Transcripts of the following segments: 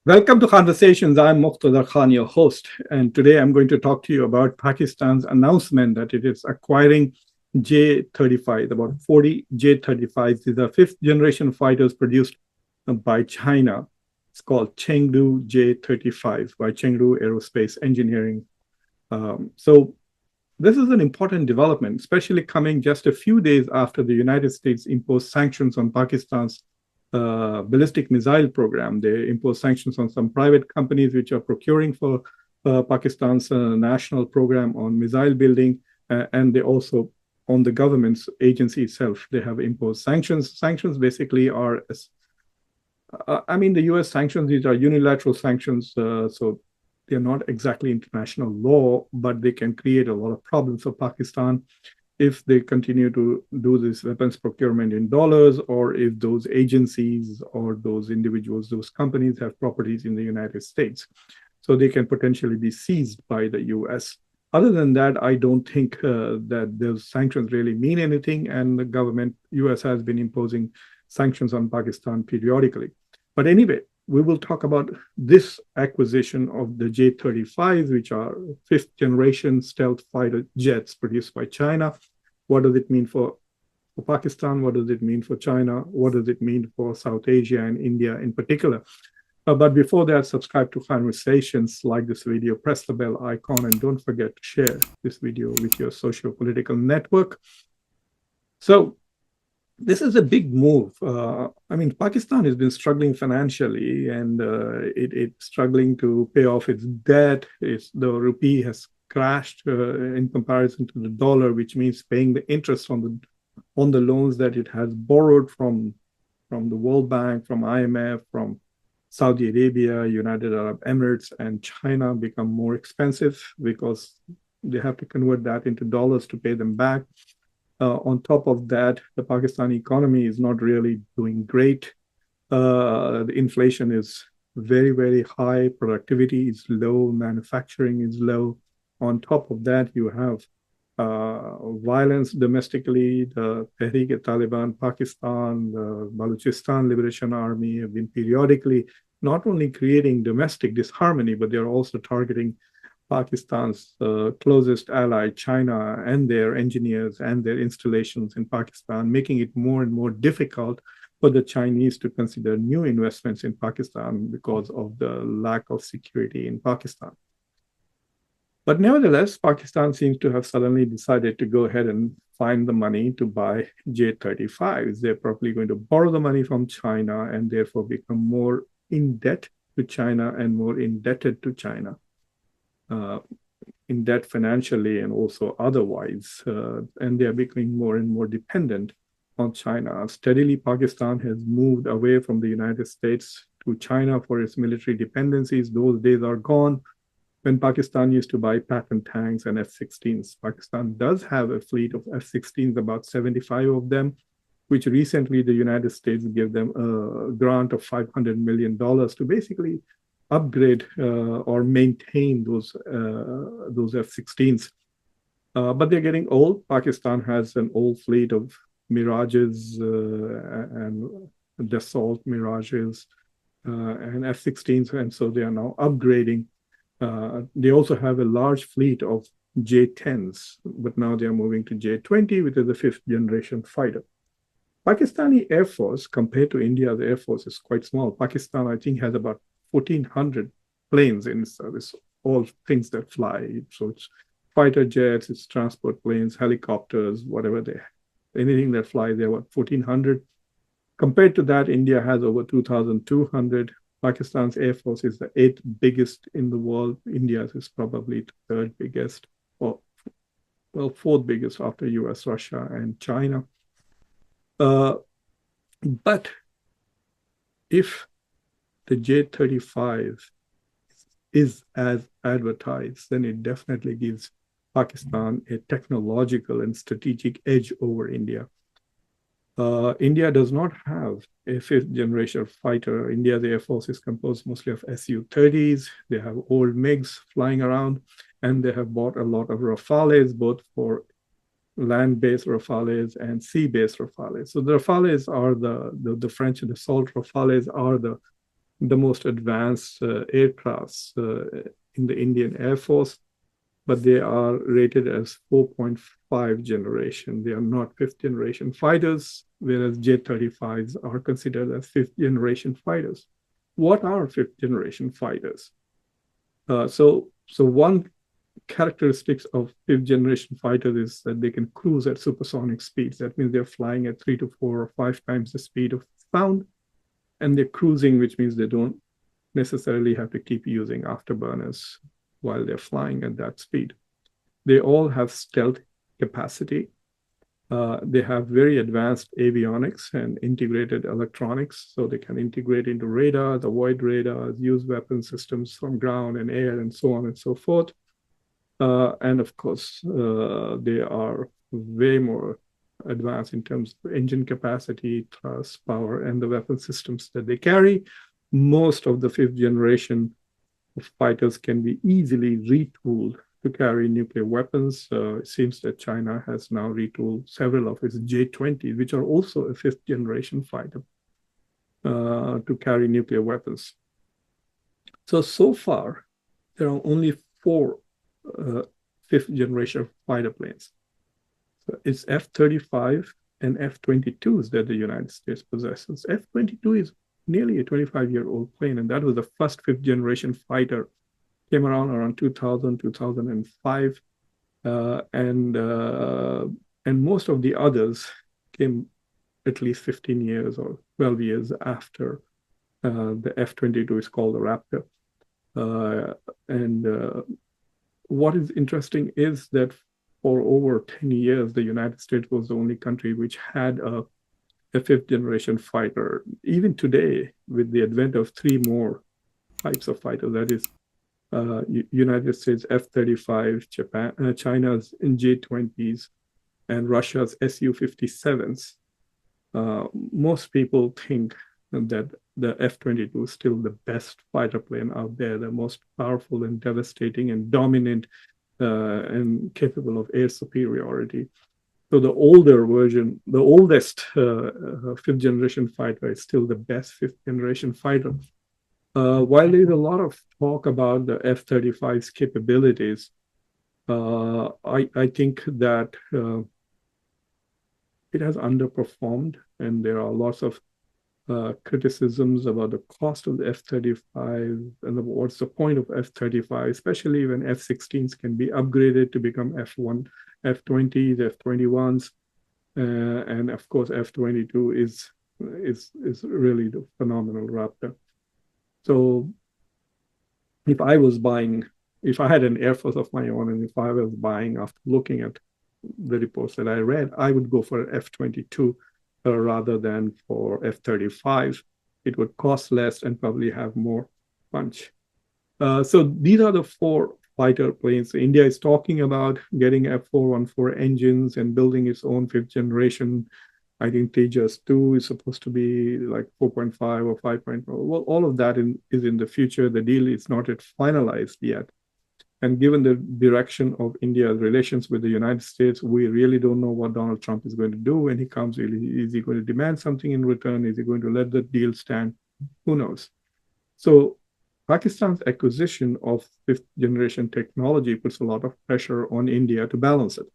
Welcome to Conversations. I'm Muqtedar Khan, your host, and today I'm going to talk to you about Pakistan's announcement that it is acquiring J-35, about 40 J-35s. These are fifth generation fighters produced by China. It's called Chengdu J-35 by Chengdu Aerospace Engineering. So this is an important development, especially coming just a few days after the United States imposed sanctions on Pakistan's ballistic missile program. They imposed sanctions on some private companies which are procuring for Pakistan's national program on missile building, and they also, on the government's agency itself, they have imposed sanctions. Sanctions basically are, the US sanctions, these are unilateral sanctions, so they're not exactly international law, but they can create a lot of problems for Pakistan if they continue to do this weapons procurement in dollars, or if those agencies or those individuals, those companies have properties in the United States. So they can potentially be seized by the US. Other than that, I don't think that those sanctions really mean anything, and the government, US has been imposing sanctions on Pakistan periodically. But anyway, we will talk about this acquisition of the J-35s, which are fifth generation stealth fighter jets produced by China. What does it mean for Pakistan? What does it mean for China? What does it mean for South Asia and India in particular? But before that, subscribe to Khanversations, like this video, press the bell icon, and don't forget to share this video with your socio-political network. So this is a big move. Pakistan has been struggling financially, and it's struggling to pay off its debt. The rupee has crashed in comparison to the dollar, which means paying the interest on the loans that it has borrowed from the World Bank, from IMF, from Saudi Arabia, United Arab Emirates, and China become more expensive because they have to convert that into dollars to pay them back. On top of that, the Pakistani economy is not really doing great. The inflation is very, very high. Productivity is low. Manufacturing is low. On top of that, you have violence domestically. The Tehreek-e-Taliban Pakistan, the Balochistan Liberation Army have been periodically not only creating domestic disharmony, but they're also targeting Pakistan's closest ally, China, and their engineers and their installations in Pakistan, making it more and more difficult for the Chinese to consider new investments in Pakistan because of the lack of security in Pakistan. But nevertheless, Pakistan seems to have suddenly decided to go ahead and find the money to buy J-35s. They're probably going to borrow the money from China and therefore become more in debt to China and more indebted to China. In debt financially and also otherwise, and they are becoming more and more dependent on China. Steadily, Pakistan has moved away from the United States to China for its military dependencies. Those days are gone. When Pakistan used to buy Patton tanks and F-16s, Pakistan does have a fleet of F-16s, about 75 of them, which recently the United States gave them a grant of $500 million to basically upgrade or maintain those F-16s. But they're getting old. Pakistan has an old fleet of Mirages and Dassault Mirages and F-16s, and so they are now upgrading. They also have a large fleet of J-10s, but now they are moving to J-20, which is the fifth generation fighter. Pakistani Air Force, compared to India's Air Force, is quite small. Pakistan, I think, has about 1,400 planes in service, all things that fly. So it's fighter jets, it's transport planes, helicopters, whatever anything that flies, they're about 1,400. Compared to that, India has over 2,200. Pakistan's Air Force is the eighth biggest in the world. India's is probably third biggest, or fourth biggest after US, Russia, and China. But if the J-35 is as advertised, then it definitely gives Pakistan a technological and strategic edge over India. India does not have a fifth generation fighter. India's Air Force is composed mostly of Su-30s. They have old MiGs flying around, and they have bought a lot of Rafales, both for land-based Rafales and sea-based Rafales. So the Rafales are the French Dassault Rafales are the the most advanced aircrafts in the Indian Air Force, but they are rated as 4.5 generation. They are not fifth generation fighters, whereas J-35s are considered as fifth generation fighters. What are fifth generation fighters? So one characteristics of fifth generation fighters is that they can cruise at supersonic speeds. That means they're flying at 3 to 4 or 5 times the speed of sound, and they're cruising, which means they don't necessarily have to keep using afterburners while they're flying at that speed. They all have stealth capacity. They have very advanced avionics and integrated electronics, so they can integrate into radars, avoid radars, use weapon systems from ground and air, and so on and so forth. And of course, they are way more advanced in terms of engine capacity, thrust, power, and the weapon systems that they carry. Most of the fifth generation fighters can be easily retooled to carry nuclear weapons. It seems that China has now retooled several of its J-20, which are also a fifth generation fighter, to carry nuclear weapons. So far, there are only four fifth generation fighter planes. So it's F-35 and F-22s that the United States possesses. F-22 is nearly a 25-year-old plane, and that was the first fifth generation fighter. Came around 2000, 2005, and most of the others came at least 15 years or 12 years after the F-22 is called the Raptor. And what is interesting is that for over 10 years, the United States was the only country which had a fifth generation fighter. Even today, with the advent of three more types of fighters, that is United States F-35, China's J-20s, and Russia's Su-57s. Most people think that the F-22 is still the best fighter plane out there, the most powerful and devastating and dominant and capable of air superiority. So the older version, the oldest fifth generation fighter is still the best fifth generation fighter. While there's a lot of talk about the F-35's capabilities, I think that it has underperformed, and there are lots of criticisms about the cost of the F-35 and what's the point of F-35, especially when F-16s can be upgraded to become F-1, F-20s, F-21s, and of course F-22 is really the phenomenal Raptor. So if I had an Air Force of my own, and if I was buying after looking at the reports that I read, I would go for F-22 rather than for F-35. It would cost less and probably have more punch. So these are the four fighter planes. India is talking about getting F-414 engines and building its own fifth generation. I think Tejas 2 is supposed to be like 4.5 or 5.0. Well, all of that is in the future. The deal is not yet finalized yet. And given the direction of India's relations with the United States, we really don't know what Donald Trump is going to do when he comes. Is he going to demand something in return? Is he going to let the deal stand? Who knows? So Pakistan's acquisition of fifth generation technology puts a lot of pressure on India to balance it.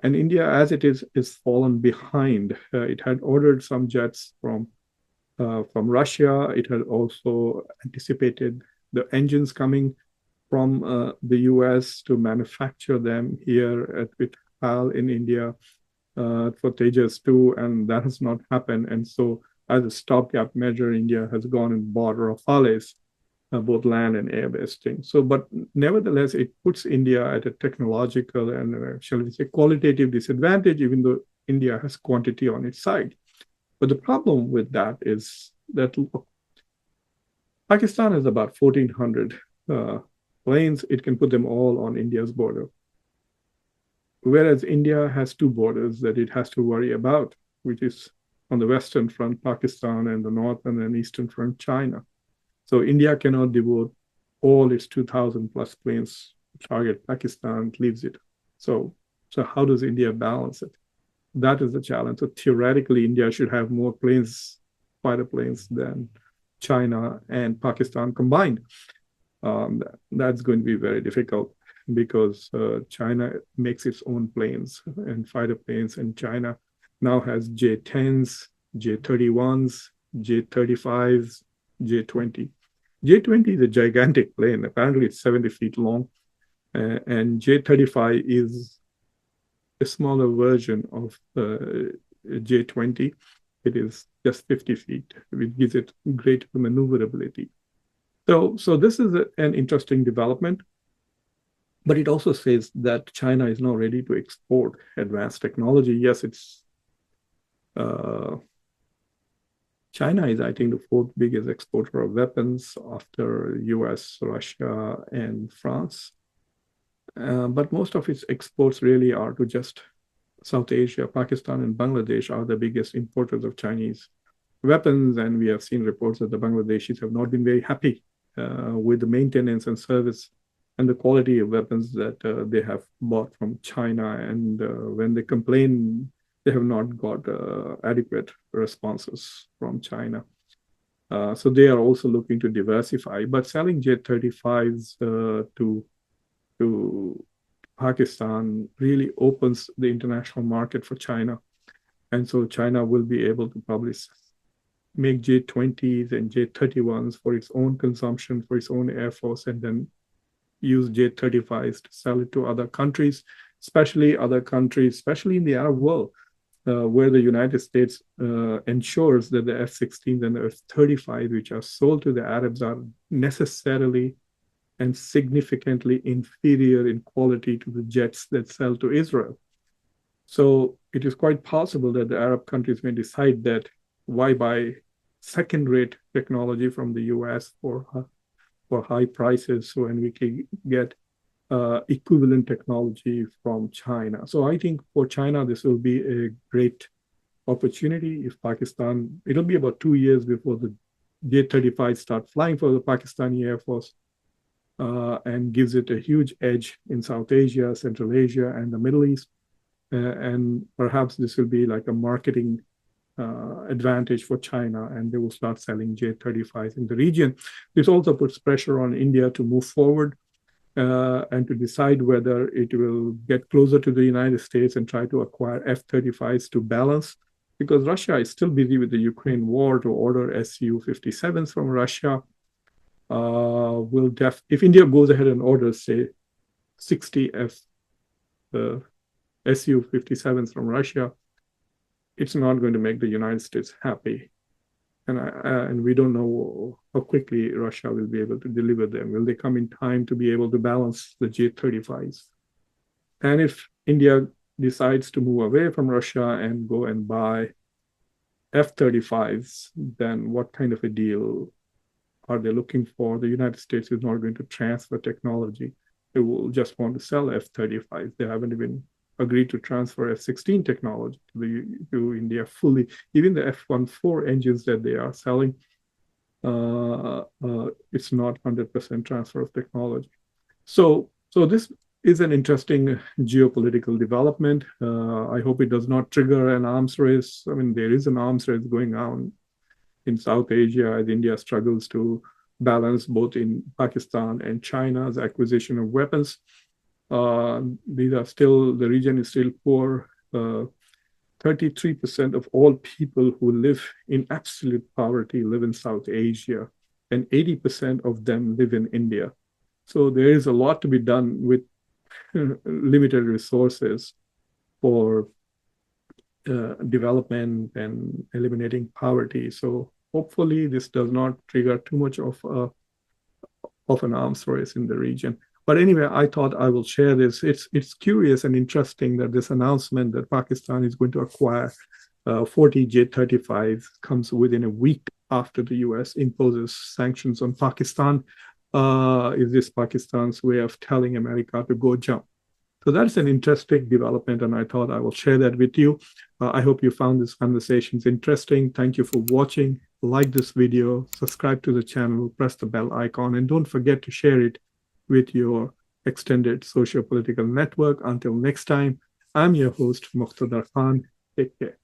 And India, as it is fallen behind. It had ordered some jets from Russia. It had also anticipated the engines coming from the US to manufacture them here at HAL in India for Tejas 2, and that has not happened. And so, as a stopgap measure, India has gone and bought Rafales, both land and air-based things. So, but nevertheless, it puts India at a technological and, shall we say, qualitative disadvantage, even though India has quantity on its side. But the problem with that is that Pakistan has about 1,400 planes. It can put them all on India's border. Whereas India has two borders that it has to worry about, which is on the western front, Pakistan, and the northern and eastern front, China. So India cannot devote all its 2,000 plus planes to target Pakistan. It leaves it. So how does India balance it? That is the challenge. So theoretically, India should have more planes, fighter planes, than China and Pakistan combined. That's going to be very difficult because China makes its own planes and fighter planes, and China now has J-10s, J-31s, J-35s, J-20. J-20 is a gigantic plane. Apparently, it's 70 feet long, and J-35 is a smaller version of J-20. It is just 50 feet, which gives it greater maneuverability. So this is an interesting development, but it also says that China is now ready to export advanced technology. Yes, China is, I think, the fourth biggest exporter of weapons after US, Russia, and France. But most of its exports really are to just South Asia. Pakistan and Bangladesh are the biggest importers of Chinese weapons, and we have seen reports that the Bangladeshis have not been very happy with the maintenance and service and the quality of weapons that they have bought from China. And when they complain, they have not got adequate responses from China. So they are also looking to diversify, but selling J-35s to Pakistan really opens the international market for China. And so China will be able to probably make J-20s and J-31s for its own consumption, for its own air force, and then use J-35s to sell it to other countries, especially in the Arab world, where the United States ensures that the F-16s and the F-35, which are sold to the Arabs, are necessarily and significantly inferior in quality to the jets that sell to Israel. So it is quite possible that the Arab countries may decide that why buy second-rate technology from the US for high prices when we can get equivalent technology from China. So I think for China, this will be a great opportunity. If Pakistan, it'll be about 2 years before the J-35 start flying for the Pakistani Air Force, and gives it a huge edge in South Asia, Central Asia, and the Middle East. And perhaps this will be like a marketing advantage for China, and they will start selling J-35s in the region. This also puts pressure on India to move forward and to decide whether it will get closer to the United States and try to acquire F-35s to balance, because Russia is still busy with the Ukraine war to order Su-57s from Russia. If India goes ahead and orders, say, 60 Su-57s from Russia, it's not going to make the United States happy. And we don't know how quickly Russia will be able to deliver them. Will they come in time to be able to balance the J-35s? And if India decides to move away from Russia and go and buy F-35s, then what kind of a deal are they looking for? The United States is not going to transfer technology. They will just want to sell F-35s. They haven't even agreed to transfer F-16 technology to India fully. Even the F-14 engines that they are selling, it's not 100% transfer of technology. So this is an interesting geopolitical development. I hope it does not trigger an arms race. I mean, there is an arms race going on in South Asia as India struggles to balance both in Pakistan and China's acquisition of weapons. The region is still poor. 33% of all people who live in absolute poverty live in South Asia, and 80% of them live in India. So there is a lot to be done with limited resources for development and eliminating poverty. So hopefully this does not trigger too much of an arms race in the region. But anyway, I thought I will share this. It's curious and interesting that this announcement that Pakistan is going to acquire 40 J-35s comes within a week after the US imposes sanctions on Pakistan. Is this Pakistan's way of telling America to go jump? So that's an interesting development, and I thought I will share that with you. I hope you found this conversations interesting. Thank you for watching. Like this video, subscribe to the channel, press the bell icon, and don't forget to share it with your extended socio-political network. Until next time, I'm your host, Muqtedar Khan. Take care.